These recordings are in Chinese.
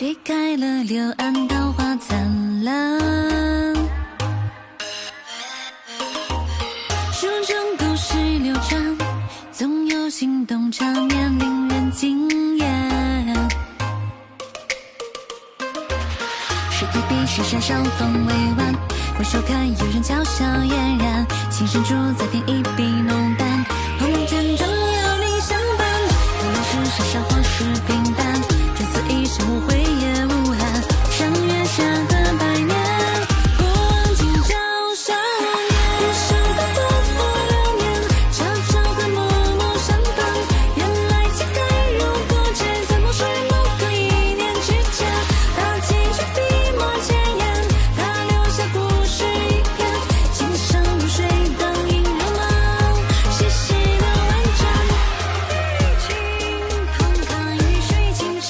吹开了柳暗桃花灿烂，书中故事流传，总有心动场面令人惊艳。水台碧石山上风微弯，回首看有人娇笑嫣然，情深处再添一笔浓淡，红尘中有你相伴，无论是沙沙或是平淡，这次一生无悔也无憾，上月下的百年，过往今朝少年，一生的不负流年，悄悄的默默相伴，原来情海如过界，怎么是某个一念之间，他几句笔墨千言，他留下故事一篇，今生如水当映入梦，细细的完整，雨尽慷慨雨水情长，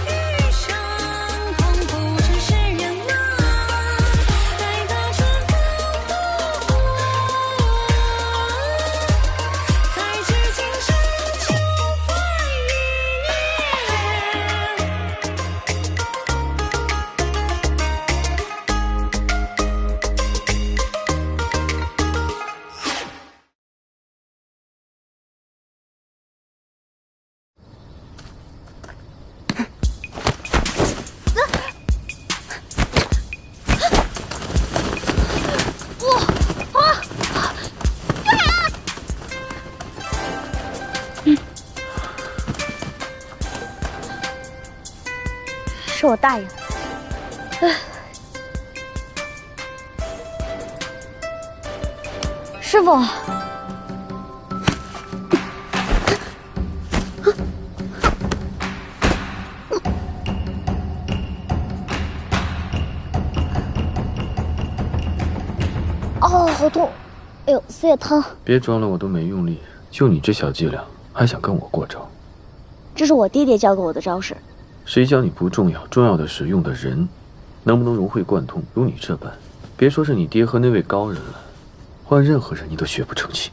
余生空负尘世人浪，待到春风拂才知今生情在一念。是我大爷。师傅，哦，好痛！哎呦，四叶汤，别装了，我都没用力，就你这小伎俩，还想跟我过招？这是我爹爹教给我的招式。谁教你不重要，重要的是用的人，能不能融会贯通，如你这般。别说是你爹和那位高人了，换任何人你都学不成器。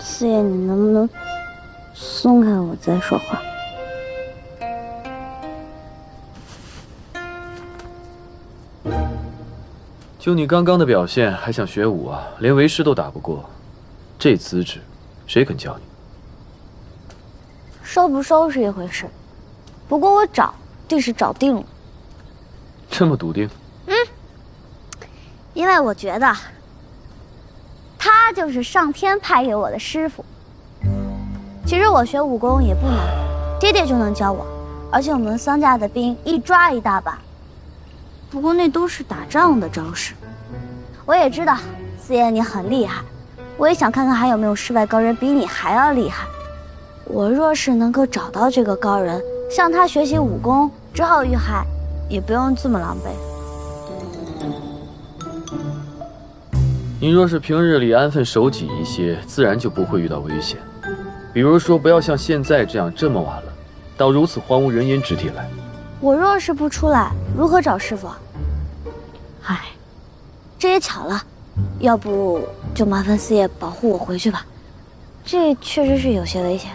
四爷，你能不能松开我再说话？就你刚刚的表现，还想学武啊？连为师都打不过，这资质，谁肯教你？收不收是一回事，不过我找定是找定了。这么笃定？因为我觉得他就是上天派给我的师傅。其实我学武功也不难，爹爹就能教我，而且我们桑家的兵一抓一大把。不过那都是打仗的招式。我也知道四爷你很厉害，我也想看看还有没有世外高人比你还要厉害。我若是能够找到这个高人，向他学习武功，之后遇害也不用这么狼狈。你若是平日里安分守己一些，自然就不会遇到危险。比如说，不要像现在这样这么晚了，到如此荒无人烟之地来。我若是不出来，如何找师傅？唉，这也巧了，要不就麻烦四爷保护我回去吧。这确实是有些危险。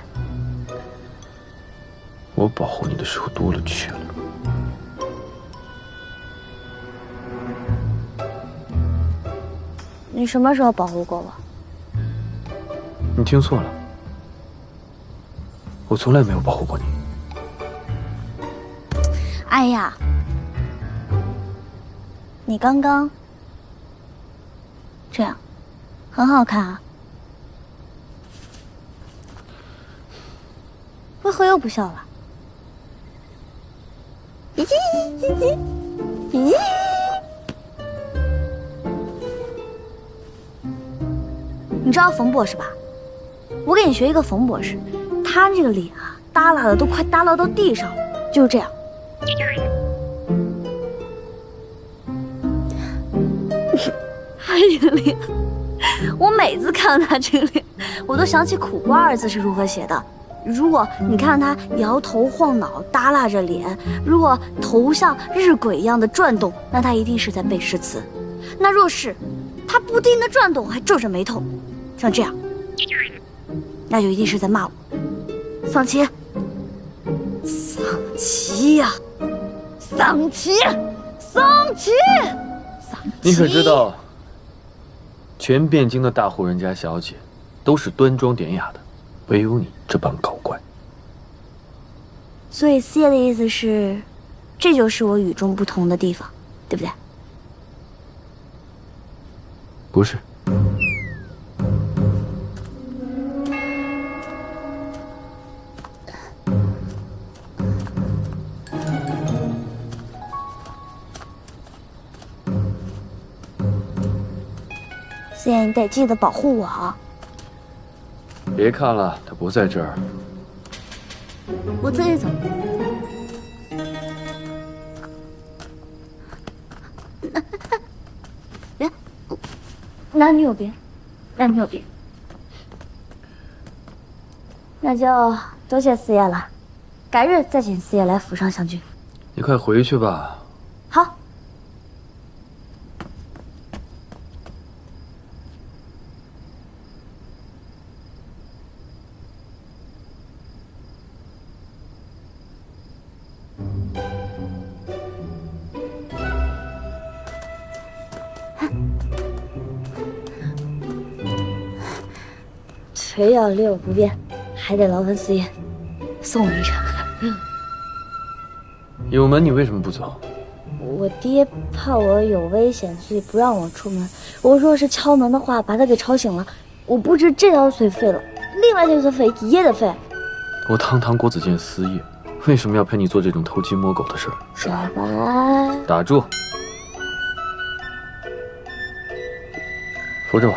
我保护你的时候多了去了。你什么时候保护过我？你听错了，我从来没有保护过你。哎呀，你刚刚这样很好看啊，为何又不笑了？咦叽叽叽，咦！你知道冯博士吧？我给你学一个冯博士，他这个脸啊，耷拉的都快耷拉到地上了，就是这样。他这个脸，我每次看到他这个脸，我都想起苦瓜二字是如何写的。如果你看他摇头晃脑、耷拉着脸，如果头像日晷一样的转动，那他一定是在背诗词。那若是他不停的转动，还皱着眉头，像这样，那就一定是在骂我。桑琪，桑琪呀，桑琪，桑琪，桑琪！你可知道，全汴京的大户人家小姐，都是端庄典雅的，唯有你这般搞怪。所以四爷的意思是，这就是我与众不同的地方，对不对？不是。四爷，你得记得保护我啊！别看了，他不在这儿。我自己走。别，男女有别，男女有别。那就多谢四爷了，改日再请四爷来府上相聚。你快回去吧。好。腿要离我不便，还得劳烦四爷送我一程。有门你为什么不走？我爹怕我有危险，所以不让我出门。我若是敲门的话，把他给吵醒了，我不止这条腿废了，另外这条腿也得废。我堂堂国子监司业，为什么要陪你做这种偷鸡摸狗的事儿？说吧。打住！扶着我。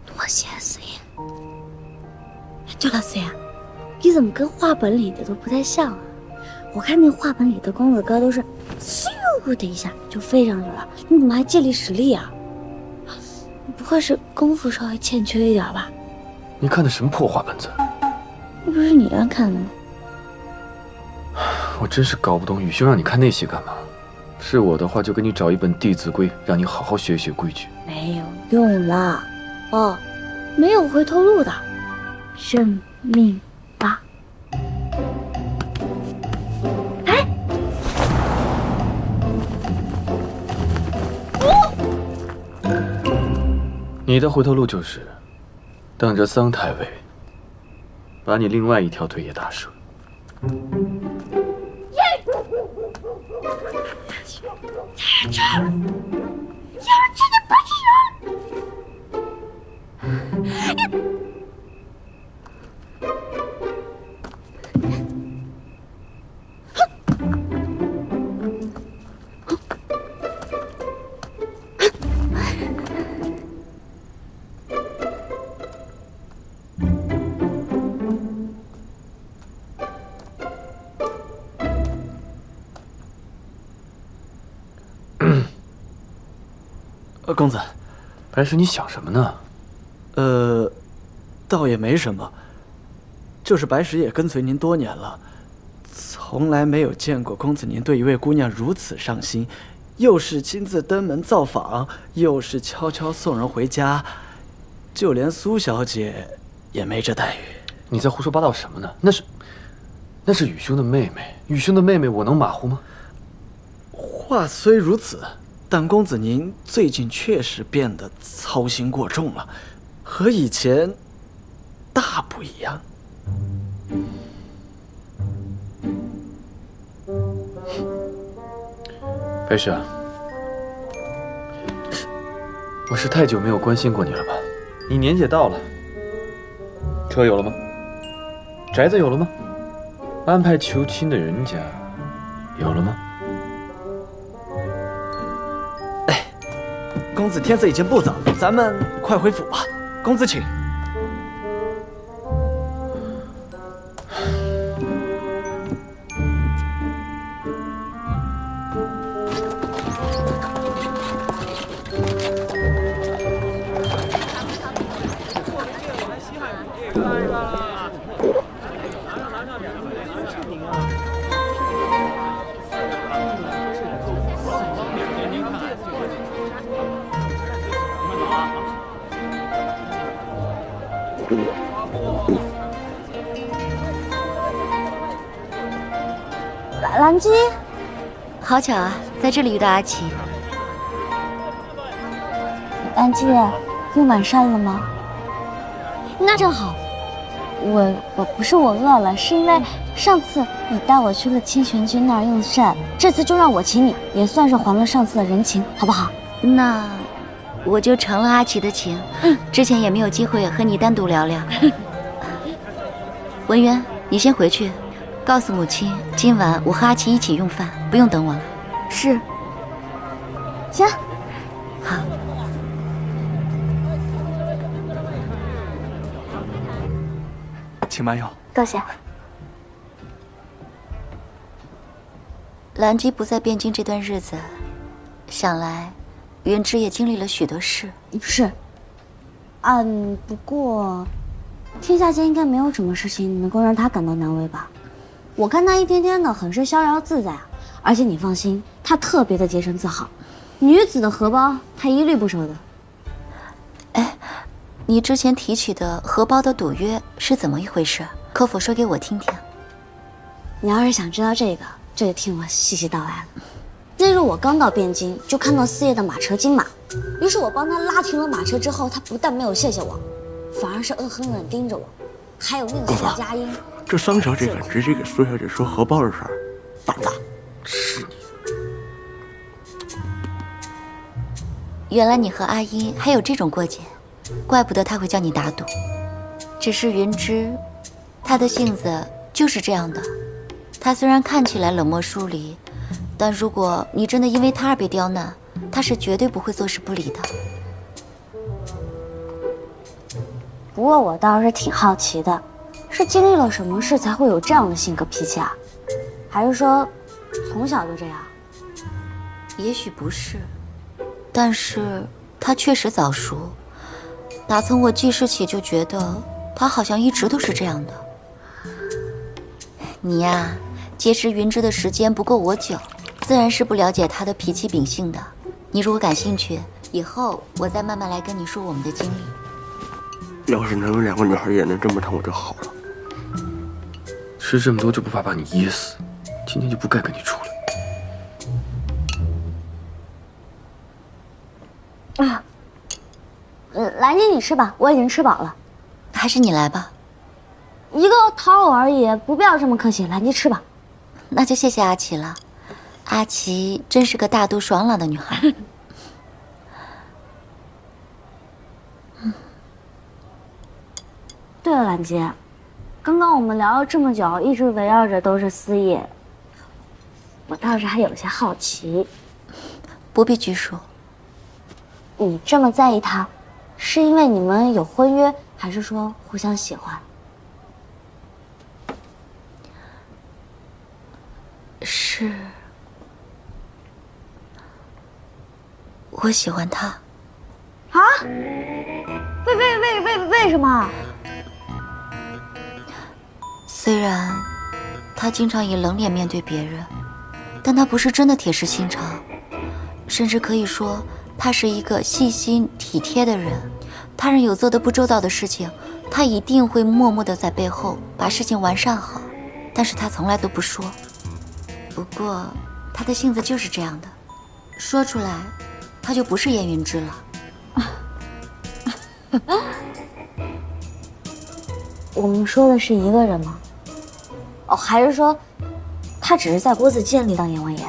多谢四爷。对了，四爷，你怎么跟画本里的都不太像啊？我看那画本里的公子哥都是咻的一下就飞上去了，你怎么还借力使力啊？你不会是功夫稍微欠缺一点吧？你看的什么破画本子？那不是你让看的吗？我真是搞不懂宇兄让你看那些干嘛？是我的话，就给你找一本《弟子规》，让你好好学学规矩。没有用了，哦，没有回头路的，认命吧。哎，你的回头路就是等着桑太尉把你另外一条腿也打折。公子，白石，你想什么呢？倒也没什么，就是白石也跟随您多年了，从来没有见过公子您对一位姑娘如此上心，又是亲自登门造访，又是悄悄送人回家，就连苏小姐也没这待遇。你在胡说八道什么呢？那是宇兄的妹妹，宇兄的妹妹我能马虎吗？话虽如此，但公子您最近确实变得操心过重了，和以前大不一样。白石，我是太久没有关心过你了吧？你年纪也到了，车有了吗？宅子有了吗？安排求亲的人家有了吗？公子天色已经不早，咱们快回府吧。公子请。兰姬，好巧啊，在这里遇到阿奇。兰姬，用晚膳了吗？那正好。我不是我饿了，是因为上次你带我去了清玄君那儿用膳，这次就让我请你，也算是还了上次的人情，好不好？那我就成了阿奇的情。之前也没有机会和你单独聊聊。文渊，你先回去，告诉母亲今晚我和阿奇一起用饭，不用等我了。是。行。好。请慢用。多谢。兰姬不在汴京这段日子，想来云芝也经历了许多事。是。不过天下间应该没有什么事情能够让他感到难为吧？我看他一天天的很是逍遥自在啊，而且你放心，他特别的洁身自好，女子的荷包他一律不收的。哎，你之前提起的荷包的赌约是怎么一回事？可否说给我听听？你要是想知道这个，就得听我细细道来了。那日我刚到汴京，就看到四爷的马车金马，于是我帮他拉停了马车之后，他不但没有谢谢我，反而是恶狠狠盯着我，还有那个徐佳音。这桑小姐敢直接给苏小姐说荷包的事儿，胆大。是你。原来你和阿音还有这种过节，怪不得他会叫你打赌。只是云芝，她的性子就是这样的。她虽然看起来冷漠疏离，但如果你真的因为她而被刁难，她是绝对不会坐视不理的。不过我倒是挺好奇的，是经历了什么事才会有这样的性格脾气啊？还是说从小就这样？也许不是，但是她确实早熟。打从我记事起就觉得她好像一直都是这样的。你呀，结识云芝的时间不够我久，自然是不了解她的脾气秉性的。你如果感兴趣，以后我再慢慢来跟你说我们的经历。要是能有两个女孩也能这么疼我就好了。吃这么多就不怕把你噎死，今天就不该跟你出来。啊，兰姬你吃吧，我已经吃饱了。还是你来吧。一个讨偶而已，不必要这么客气。兰姬吃吧。那就谢谢阿奇了。阿奇真是个大度爽朗的女孩。对了，兰姬，刚刚我们聊了这么久，一直围绕着都是思叶，我倒是还有些好奇。不必拘束。你这么在意他，是因为你们有婚约，还是说互相喜欢？是，我喜欢他。啊？为什么？虽然他经常以冷脸面对别人，但他不是真的铁石心肠，甚至可以说他是一个细心体贴的人。他人有做得不周到的事情，他一定会默默地在背后把事情完善好，但是他从来都不说。不过他的性子就是这样的，说出来他就不是燕云芝了。我们说的是一个人吗？哦，还是说他只是在郭子监里当阎王爷？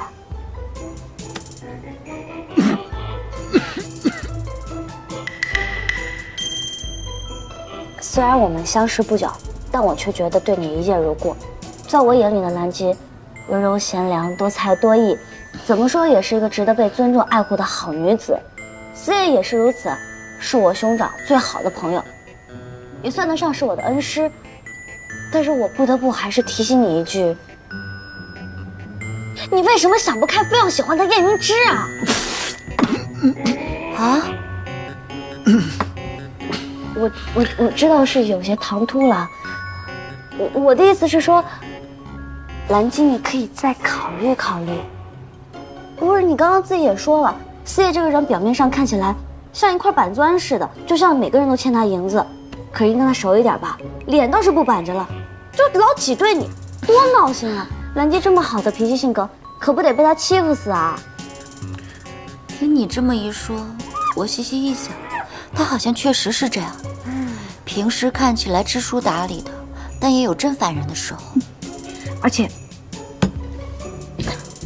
虽然我们相识不久，但我却觉得对你一见如故。在我眼里的兰姬，温柔贤良、多才多艺，怎么说也是一个值得被尊重爱护的好女子。思叶也是如此，是我兄长最好的朋友，也算得上是我的恩师。但是我不得不还是提醒你一句：你为什么想不开，非要喜欢他燕云芝啊？啊？我知道是有些唐突了，我的意思是说，兰姬你可以再考虑考虑。不是，你刚刚自己也说了，思叶这个人表面上看起来像一块板砖似的，就像每个人都欠他银子，可是你跟他熟一点吧，脸倒是不板着了，就老挤兑你，多闹心啊！兰姬这么好的脾气性格，可不得被他欺负死啊！听你这么一说，我细细一想，他好像确实是这样。平时看起来知书达理的，但也有真烦人的时候。而且，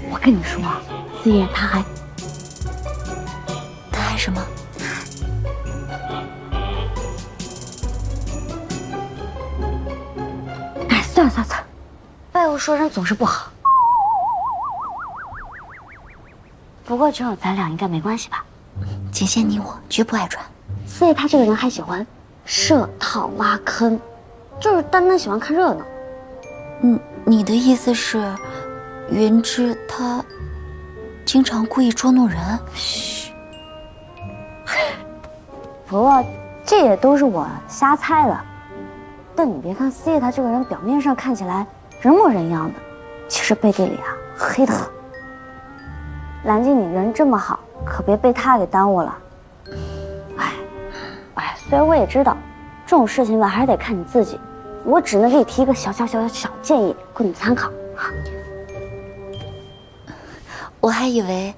我跟你说啊，四爷他还什么？哎，算了算了算了，外物说人总是不好。不过只有咱俩应该没关系吧？仅限你我，绝不爱传。四爷他这个人还喜欢设套挖坑，就是单单喜欢看热闹。你的意思是，云芝她经常故意捉弄人？嘘。不过这也都是我瞎猜的。但你别看四爷他这个人表面上看起来人模人样的，其实背地里啊黑得很。兰姬，你人这么好，可别被他给耽误了。虽然我也知道，这种事情吧还是得看你自己，我只能给你提一个小建议，供你参考。我还以为，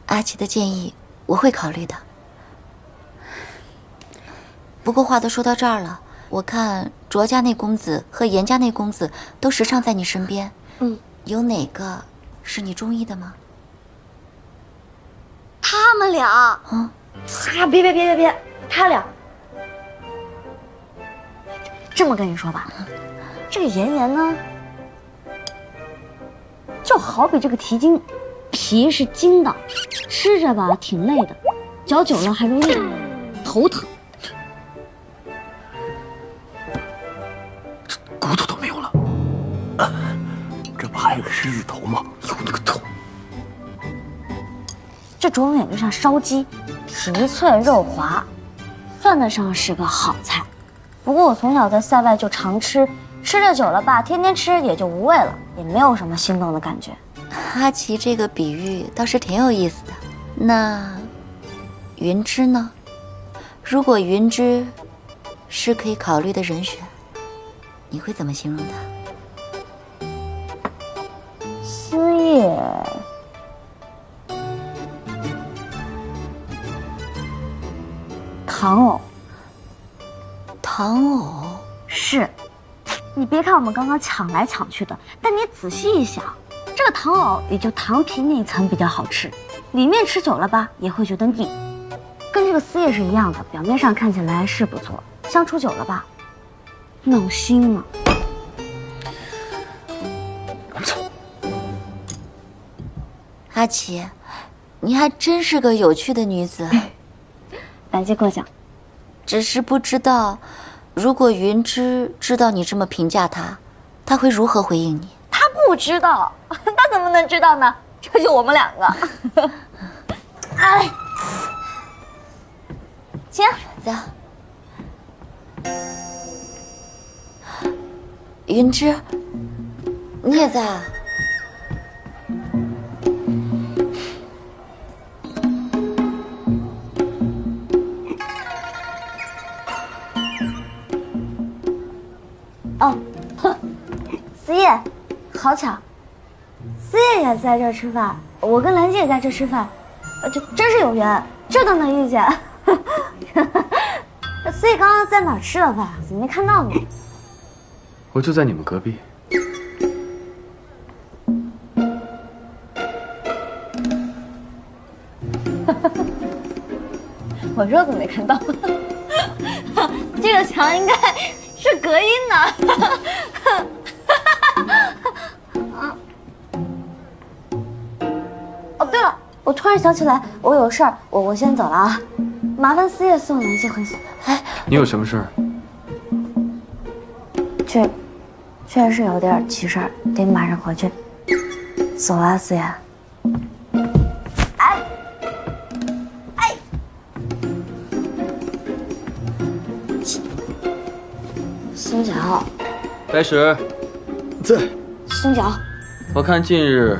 阿奇的建议我会考虑的。不过话都说到这儿了，我看卓家那公子和严家那公子都时常在你身边，有哪个是你中意的吗？他们俩啊，别，他俩。这么跟你说吧，这个妍妍呢，就好比这个蹄筋，皮是筋的，吃着吧挺累的，嚼久了还容易头疼。骨头都没有了，这不还有个狮子头吗？有那个头。这肿脸就像烧鸡，皮脆肉滑，算得上是个好菜。不过我从小在塞外就常吃，吃着久了吧，天天吃也就无味了，也没有什么心动的感觉。阿奇这个比喻倒是挺有意思的。那云芝呢？如果云芝是可以考虑的人选，你会怎么形容她？思叶。唐偶，唐偶是。你别看我们刚刚抢来抢去的，但你仔细一想，这个唐藕也就糖皮那一层比较好吃，里面吃久了吧也会觉得腻，跟这个丝叶是一样的，表面上看起来是不错，相处久了吧，闹心了。我们走。阿奇，你还真是个有趣的女子。感谢过奖。只是不知道，如果云芝知道你这么评价她，她会如何回应你？他不知道，他怎么能知道呢？这就我们两个。哎，请走。云芝，你也在啊？哦，思叶，好巧，思叶也在这儿吃饭，我跟兰姬也在这儿吃饭，这真是有缘，这都能遇见。思叶刚刚在哪儿吃的饭？怎么没看到你？我就在你们隔壁。我说怎么没看到？这个墙应该是隔音的。哦，对了，我突然想起来，我有事儿，我先走了啊，麻烦思叶送兰姬回去。哎，你有什么事儿？确实是有点急事儿，得马上回去。走了，思叶。松脚，白石，在。松脚，我看近日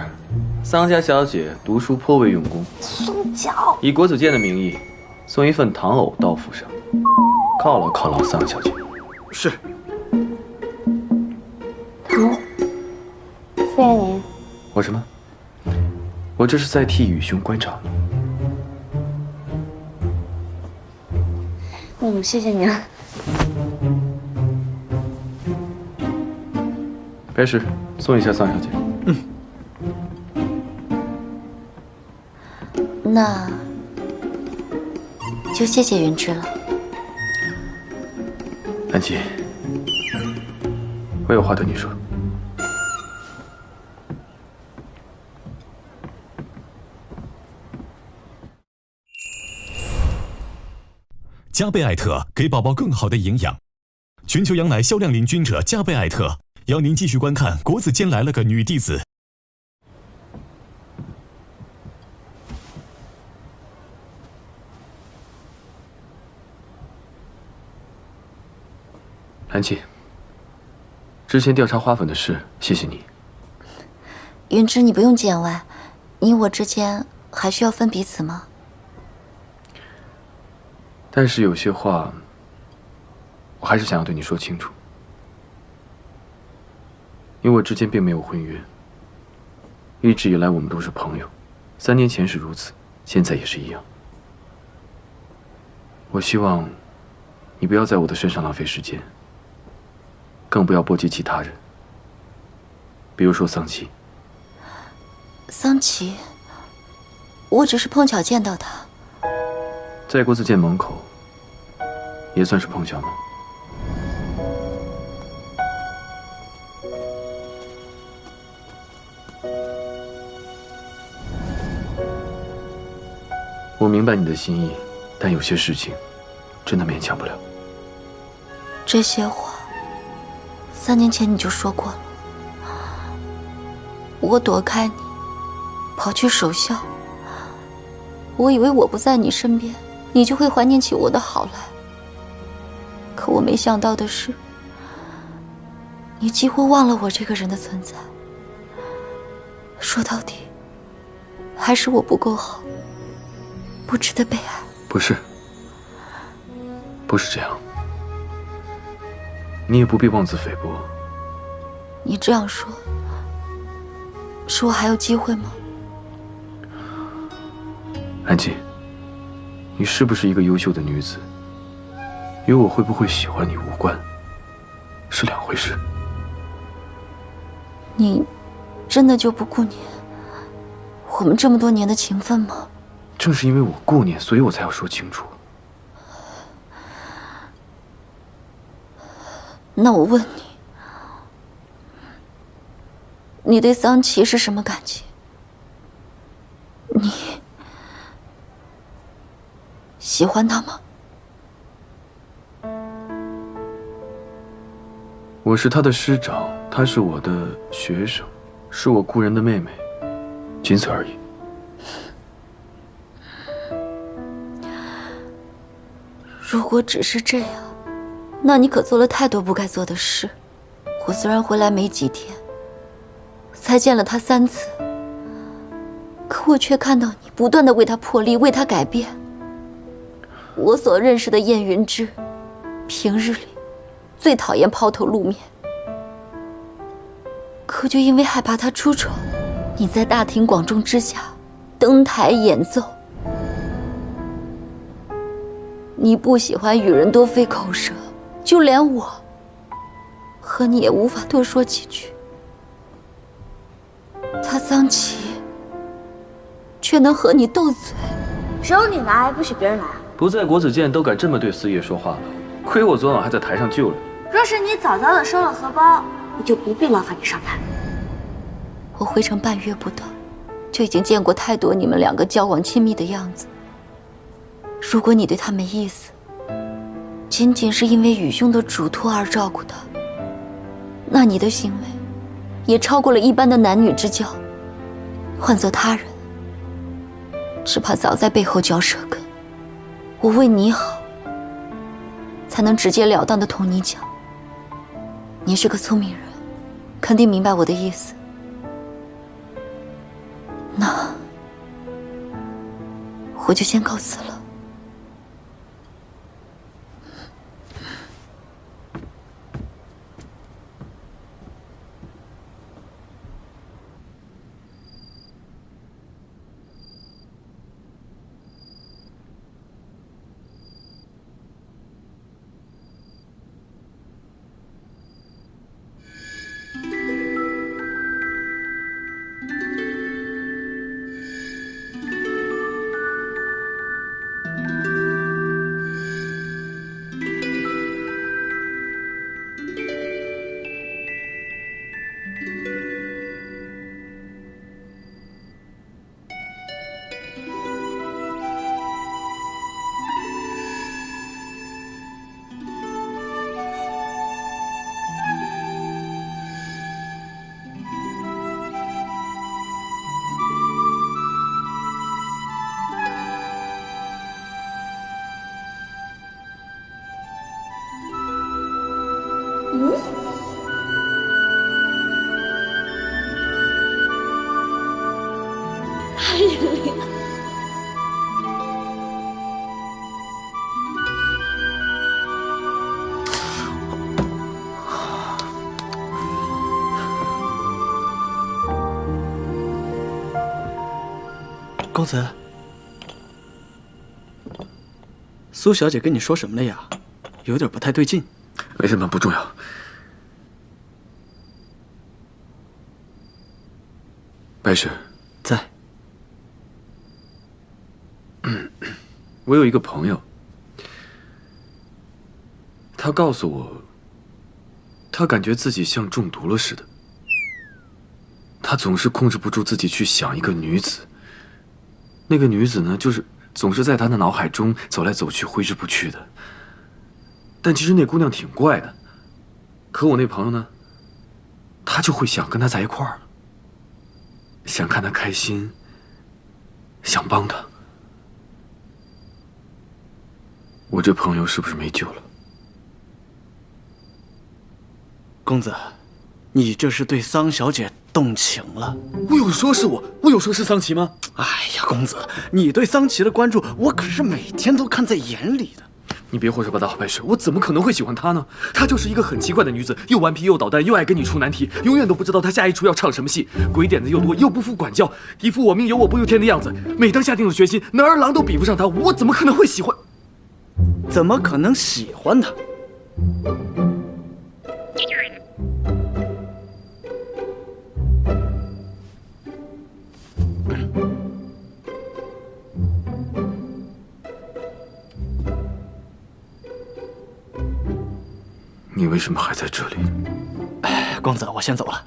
桑家小姐读书颇为用功，松脚，以国子监的名义送一份糖藕到府上，犒劳犒劳桑小姐。是。糖藕，谢谢你。我什么？我这是在替宇兄观察你。谢谢你啊。白石，送一下桑小姐。那就谢谢云芝了。安琪，我有话对你说。加贝艾特给宝宝更好的营养，全球羊奶销量领军者加贝艾特邀您继续观看《国子监来了个女弟子》。安琪，之前调查花粉的事，谢谢你。云芝，你不用见外，你我之间还需要分彼此吗？但是有些话，我还是想要对你说清楚。你我之间并没有婚约，一直以来我们都是朋友，3年前是如此，现在也是一样。我希望你不要在我的身上浪费时间，更不要波及其他人，比如说桑琪。桑琪，我只是碰巧见到他。在国子监门口，也算是碰巧吗？我明白你的心意，但有些事情真的勉强不了。这些话3年前你就说过了。我躲开你，跑去守孝。我以为我不在你身边，你就会怀念起我的好来。可我没想到的是，你几乎忘了我这个人的存在。说到底，还是我不够好，不值得被爱。不是，不是这样。你也不必妄自菲薄。你这样说，是我还有机会吗？安琪，你是不是一个优秀的女子，与我会不会喜欢你无关，是2回事。你真的就不顾念我们这么多年的情分吗？正是因为我顾念，所以我才要说清楚。那我问你，你对桑琪是什么感情？你喜欢他吗？我是他的师长，他是我的学生，是我故人的妹妹，仅此而已。如果只是这样，那你可做了太多不该做的事。我虽然回来没几天，才见了他3次，可我却看到你不断地为他破例，为他改变。我所认识的燕云芝，平日里最讨厌抛头露面，可就因为害怕他出丑，你在大庭广众之下登台演奏。你不喜欢与人多费口舌，就连我和你也无法多说几句。他桑琪却能和你斗嘴，只有你来，不许别人来。不在国子监都敢这么对四爷说话了，亏我昨晚还在台上救了你。若是你早早的收了荷包，我就不必劳烦你上台。我回城半月不到，就已经见过太多你们2个交往亲密的样子。如果你对他没意思，仅仅是因为宇兄的嘱托而照顾他，那你的行为也超过了一般的男女之交。换做他人，只怕早在背后嚼舌根。我为你好，才能直截了当的同你讲。你是个聪明人，肯定明白我的意思。那我就先告辞了。太严厉了。公子，苏小姐跟你说什么了呀？有点不太对劲。没什么，不重要。白雪在。我有一个朋友，他告诉我，他感觉自己像中毒了似的。他总是控制不住自己去想一个女子，那个女子呢，就是总是在他的脑海中走来走去，挥之不去的。但其实那姑娘挺怪的，可我那朋友呢，他就会想跟她在一块儿，想看她开心，想帮她。我这朋友是不是没救了？公子，你这是对桑小姐动情了。我有说是我有说是桑琪吗？哎呀，公子，你对桑琪的关注，我可是每天都看在眼里的。你别胡说八道，白雪，我怎么可能会喜欢她呢？她就是一个很奇怪的女子，又顽皮又捣蛋，又爱跟你出难题，永远都不知道她下一出要唱什么戏，鬼点子又多，又不服管教，一副我命由我不由天的样子。每当下定了决心，哪儿郎都比不上她，我怎么可能会喜欢？怎么可能喜欢她？你为什么还在这里？哎，公子，我先走了。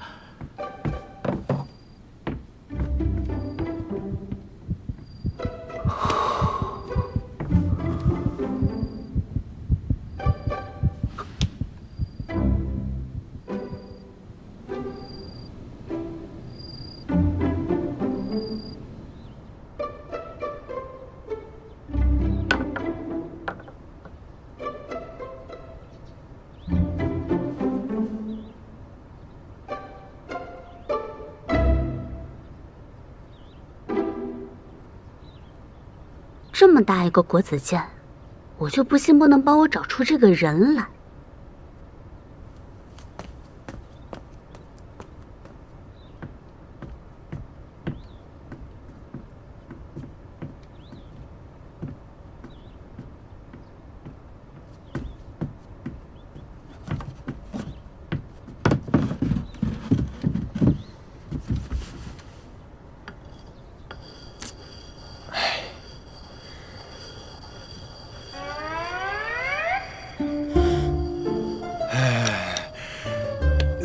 这么大一个国子监，我就不信不能帮我找出这个人来。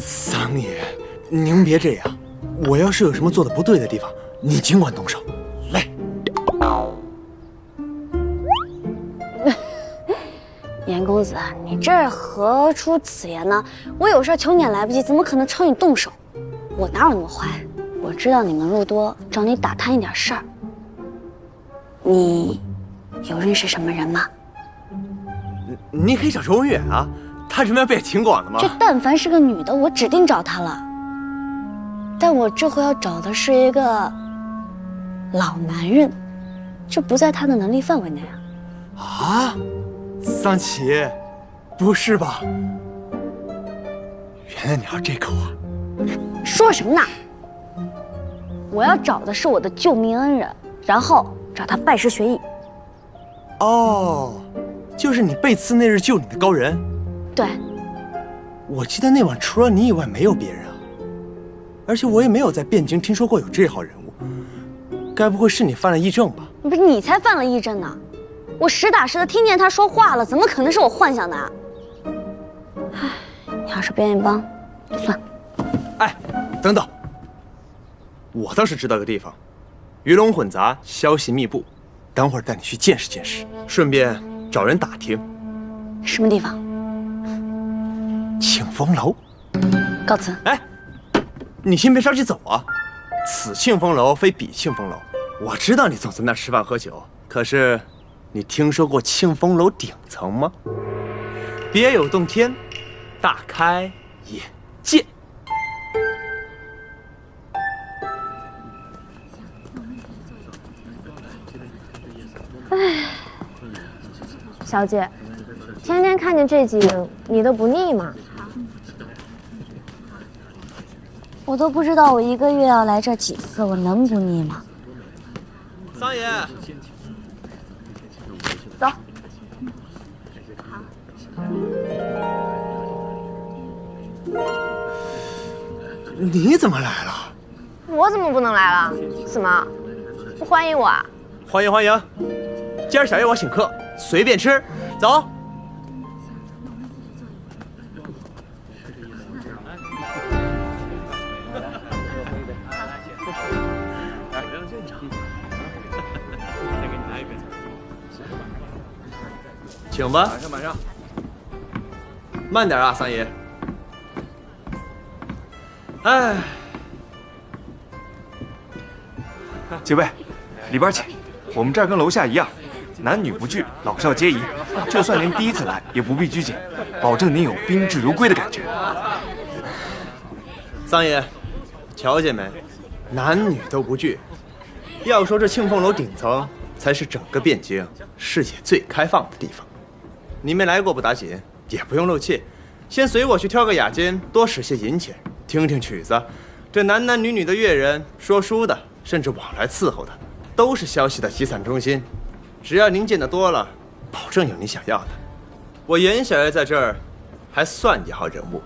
桑爷，您别这样，我要是有什么做的不对的地方，你尽管动手。来，严公子，你这何出此言呢？我有事求你也来不及，怎么可能朝你动手？我哪有那么坏？我知道你门路多，找你打探一点事儿。你有认识什么人吗？你可以找周文远啊，他人脉不也挺广的吗？这但凡是个女的，我指定找她了。但我这回要找的是一个老男人，这不在他的能力范围内啊。啊，桑琪，不是吧？原来你要这口啊！说什么呢？我要找的是我的救命恩人，然后找他拜师学艺。哦，就是你被刺那日救你的高人。对，我记得那晚除了你以外没有别人啊，而且我也没有在汴京听说过有这号人物，该不会是你犯了癔症吧？不是你才犯了癔症呢，我实打实的听见他说话了，怎么可能是我幻想的啊？唉，你要是不愿意帮，就算。哎，等等，我倒是知道个地方，鱼龙混杂，消息密布，等会儿带你去见识见识，顺便找人打听。什么地方？庆丰楼。告辞。哎，你先别着急走啊，此庆丰楼非彼庆丰楼。我知道你总在那儿吃饭喝酒，可是你听说过庆丰楼顶层吗？别有洞天，大开眼界。唉，小姐，天天看见这景，你都不腻吗？我都不知道我1个月要来这几次，我能不腻吗？桑爷，走。你怎么来了？我怎么不能来了？怎么，不欢迎我啊？欢迎欢迎，今儿小爷我请客，随便吃，走。请吧。马上。慢点啊，桑爷。哎，几位，里边请。我们这儿跟楼下一样，男女不拘，老少皆宜。就算您第一次来，也不必拘谨，保证您有宾至如归的感觉。桑爷，瞧见没？男女都不拘。要说这庆丰楼顶层才是整个汴京视野最开放的地方。你没来过不打紧，也不用露怯，先随我去挑个雅间，多使些银钱，听听曲子。这男男女女的乐人、说书的，甚至往来伺候的，都是消息的集散中心。只要您见得多了，保证有您想要的。我严小爷在这儿，还算一号人物。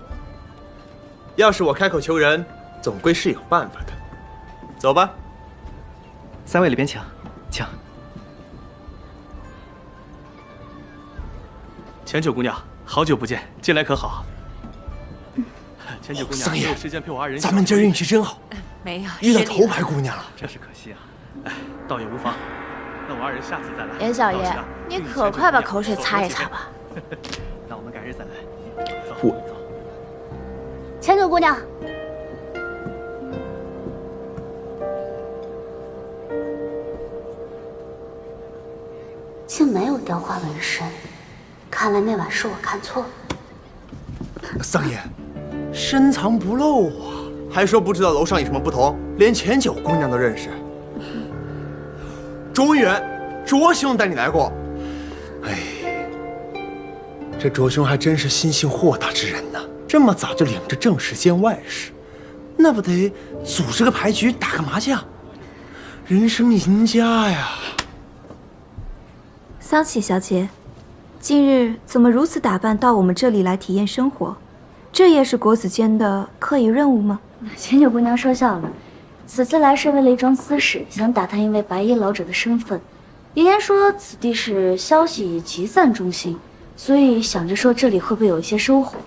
要是我开口求人，总归是有办法的。走吧。3位里边请，请。钱九姑娘，好久不见，近来可好？钱九姑娘，桑爷，有时间陪我二人。咱们今儿运气真好，没有遇到头牌姑娘了，真是可惜啊！哎，倒也无妨。那我二人下次再来。严小爷，你可快把口水擦一擦吧。那我们改日再来。我，钱九姑娘。竟没有雕花纹身，看来那晚是我看错了。桑爷，深藏不露啊！还说不知道楼上有什么不同，连钱九姑娘都认识。卓文远，卓兄带你来过。哎，这卓兄还真是心性豁达之人呢，这么早就领着正室兼外室，那不得组织个牌局，打个麻将，人生赢家呀！桑启小姐，近日怎么如此打扮到我们这里来体验生活？这也是国子监的刻意任务吗？钱九姑娘说笑了，此次来是为了一桩私事，想打探一位白衣老者的身份。爷爷说此地是消息集散中心，所以想着说这里会不会有一些收获。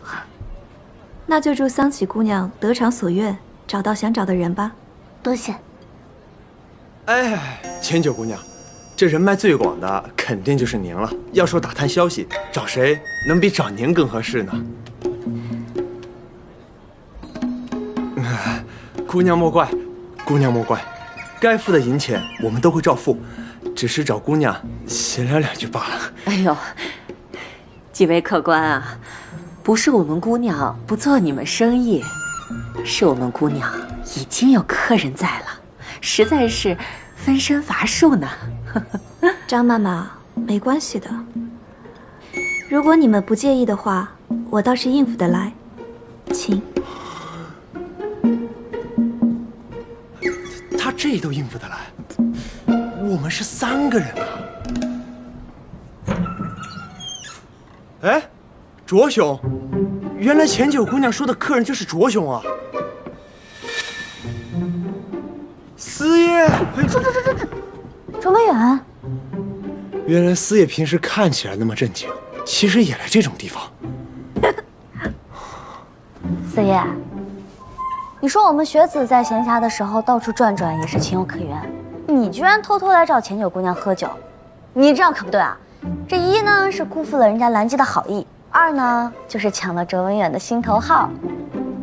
那就祝桑启姑娘得偿所愿，找到想找的人吧。多谢。哎，钱九姑娘。这人脉最广的肯定就是您了。要说打探消息，找谁能比找您更合适呢？姑娘莫怪，姑娘莫怪，该付的银钱我们都会照付，只是找姑娘闲聊2句罢了。哎呦，几位客官啊，不是我们姑娘不做你们生意，是我们姑娘已经有客人在了，实在是分身乏术呢。张妈妈，没关系的。如果你们不介意的话，我倒是应付得来，请。他这都应付得来，我们是3个人啊！哎，卓兄，原来钱九姑娘说的客人就是卓兄啊！四爷，卓文远，原来四爷平时看起来那么正经，其实也来这种地方。四爷，你说我们学子在闲暇的时候到处转转也是情有可原，你居然偷偷来找钱九姑娘喝酒，你这样可不对啊！这一呢是辜负了人家兰姬的好意，2呢就是抢了卓文远的心头好，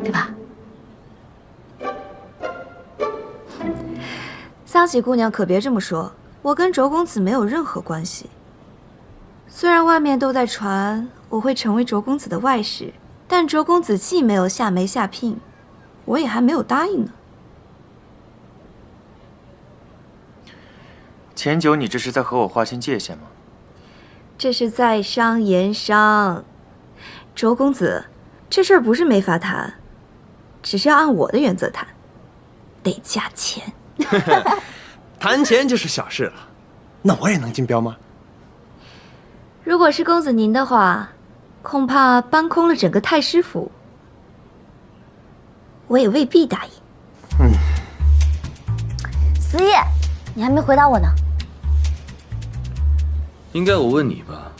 对吧？桑启姑娘可别这么说，我跟卓公子没有任何关系。虽然外面都在传我会成为卓公子的外室，但卓公子既没有下媒下聘，我也还没有答应呢。钱九，你这是在和我划清界限吗？这是在商言商。周公子，这事儿不是没法谈，只是要按我的原则谈，得加钱。谈钱就是小事了，那我也能竞标吗？如果是公子您的话，恐怕搬空了整个太师府，我也未必答应。司业，你还没回答我呢。应该我问你吧，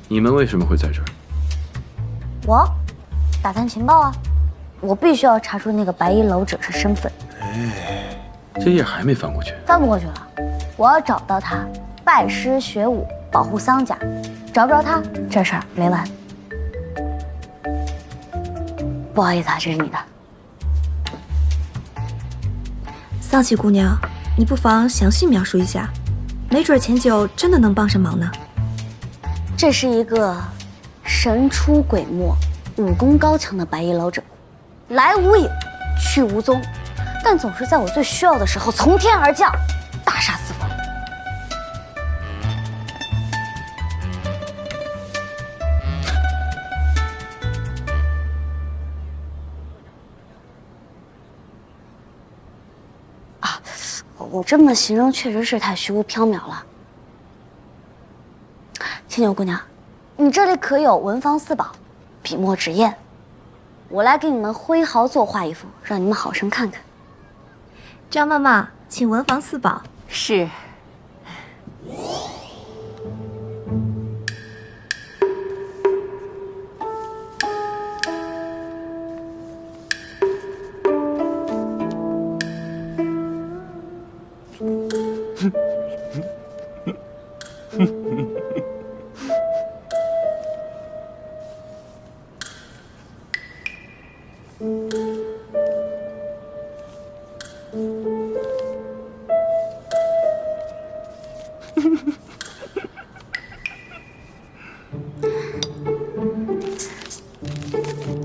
你们为什么会在这儿？我打探情报啊，我必须要查出那个白衣老者是身份。这页还没翻过去。翻不过去了，我要找到他，拜师学武，保护桑家。找不着他，这事儿没完。不好意思啊，这是你的。桑琪姑娘，你不妨详细描述一下，没准钱九真的能帮上忙呢。这是一个神出鬼没、武功高强的白衣老者，来无影，去无踪，但总是在我最需要的时候从天而降，大杀四方。啊，我这么形容确实是太虚无缥缈了。青牛姑娘，你这里可有文房四宝、笔墨纸砚？我来给你们挥毫作画一幅，让你们好生看看。张妈妈，请文房四宝。是。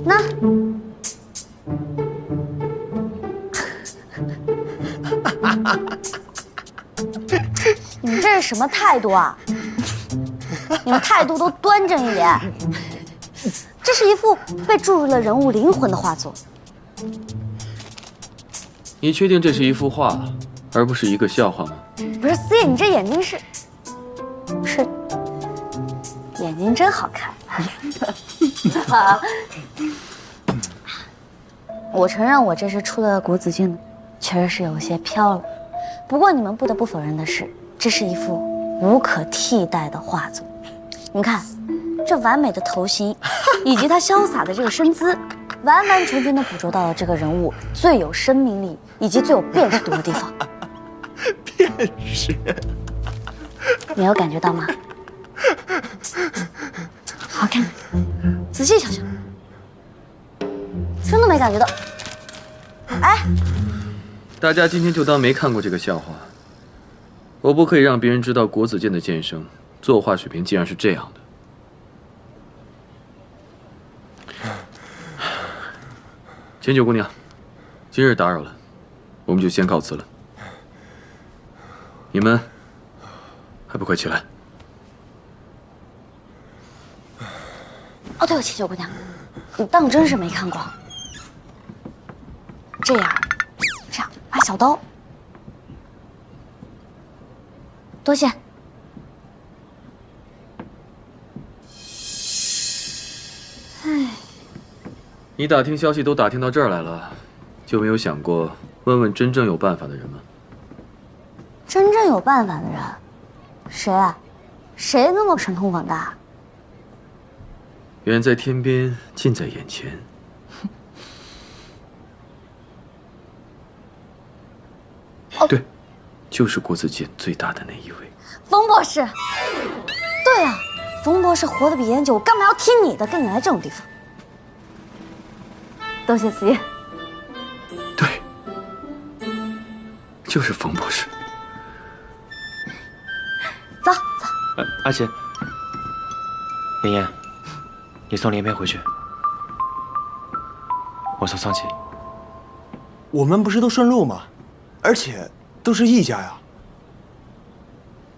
那，你们这是什么态度啊？你们态度都端正一点。这是一幅被注入了人物灵魂的画作。你确定这是一幅画，而不是一个笑话吗？不是司爷，你这眼睛是眼睛真好看。我承认我这次出的国子监确实是有些飘了，不过你们不得不否认的是，这是一幅无可替代的画作。你看，这完美的头型，以及他潇洒的这个身姿，完完全全的捕捉到了这个人物最有生命力以及最有辨识度的地方。辨识？没有感觉到吗？好看，仔细瞧瞧，真的没感觉到。哎，大家今天就当没看过这个笑话。我不可以让别人知道国子监的剑生作画水平竟然是这样的。千九姑娘，今日打扰了，我们就先告辞了。你们还不快起来？哦，对了，千九姑娘，你当真是没看过。这样，把小刀，多谢。唉，你打听消息都打听到这儿来了，就没有想过问问真正有办法的人吗？真正有办法的人，谁啊？谁那么神通广大？远在天边，近在眼前。哦，对，就是国子监最大的那一位，冯博士。对啊，冯博士活得比烟久，我干嘛要听你的？跟你来这种地方。多谢司爷。对，就是冯博士。走。阿贤，妍妍，你送连篇回去，我送桑琪。我们不是都顺路吗？而且都是一家呀。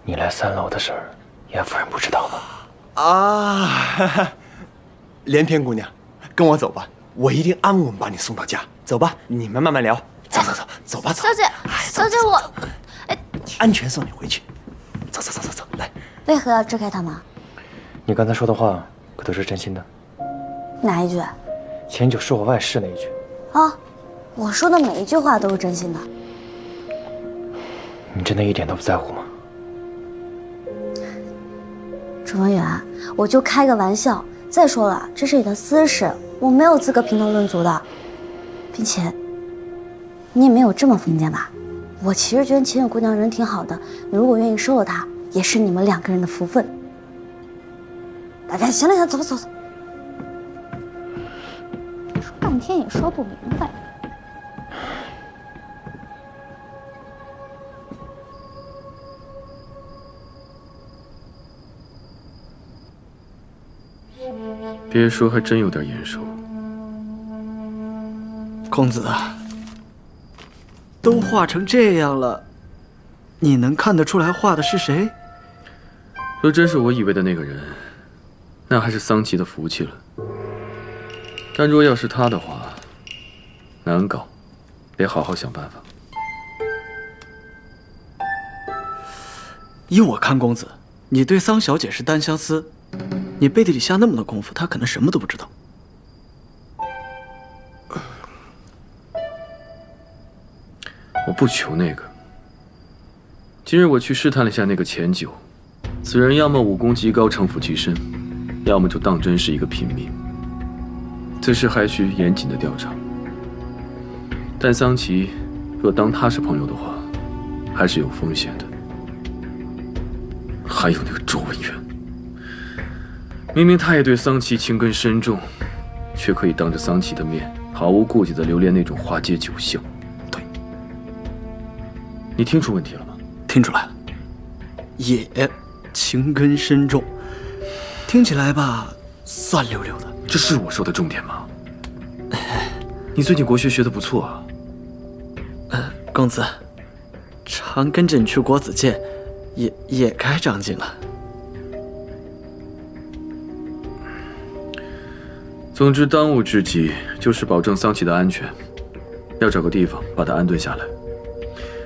你来3楼的事儿，严夫人不知道吗？啊，连篇姑娘，跟我走吧，我一定安稳把你送到家。走吧，你们慢慢聊。走走走，走吧走。小姐，小姐我，安全送你回去。走走走走走，来。为何要支开他吗？你刚才说的话可都是真心的？哪一句？前9是我外室那一句。啊，我说的每一句话都是真心的。你真的一点都不在乎吗？楚文远，我就开个玩笑。再说了，这是你的私事，我没有资格评头论足的。并且，你也没有这么封建吧？我其实觉得秦雪姑娘人挺好的，你如果愿意收了她，也是你们2个人的福分。大家行了行了，走吧走走。说半天也说不明白。别说，还真有点眼熟。公子啊，都画成这样了，你能看得出来画的是谁？若真是我以为的那个人，那还是桑琪的福气了。但若要是他的话，难搞，得好好想办法。依我看，公子，你对桑小姐是单相思，你背地里下那么多功夫，她可能什么都不知道。我不求那个。今日我去试探了下那个钱九，此人要么武功极高，城府极深，要么就当真是一个平民。此事还需严谨的调查。但桑琪若当他是朋友的话，还是有风险的。还有那个周文远，明明他也对桑琪情根深重，却可以当着桑琪的面毫无顾忌地留恋那种花街酒巷。对，你听出问题了吗？听出来了，也情根深重，听起来吧，酸溜溜的。这是我说的重点吗？你最近国学学得不错啊。公子，常跟着你去国子监，也该长进了。总之，当务之急就是保证桑琪的安全，要找个地方把他安顿下来，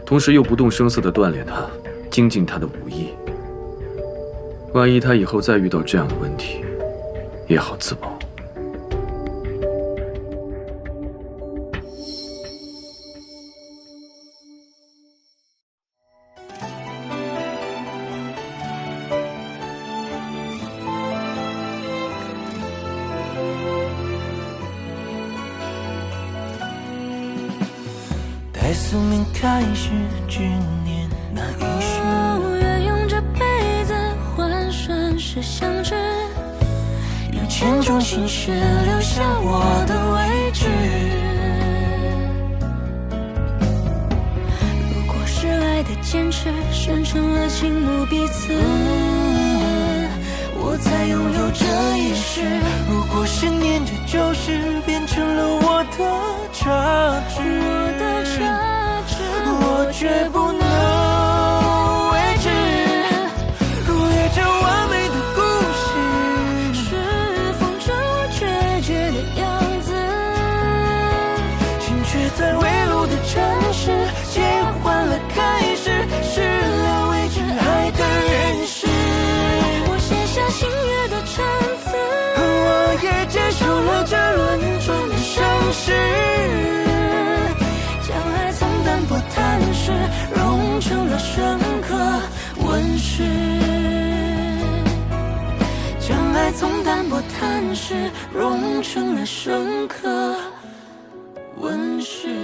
同时又不动声色地锻炼他，精进他的武艺。万一他以后再遇到这样的问题，也好自保。待宿命开始执念那一世，愿用这辈子换瞬时相知，有千种心事留下我的位置。如果是爱的坚持生成了倾慕彼此，我才拥有这一世。如果是念着旧事变成了我的差距，我绝不能为之。忽略这完美的故事，是否着我决绝的样子，心却在未路的城市切换了开始，是了为真爱的认识。我写下心悦的陈词，我也接受了这轮转的盛世，将爱从淡薄贪识融成了深刻温湿，将爱从淡薄贪识融成了深刻温湿。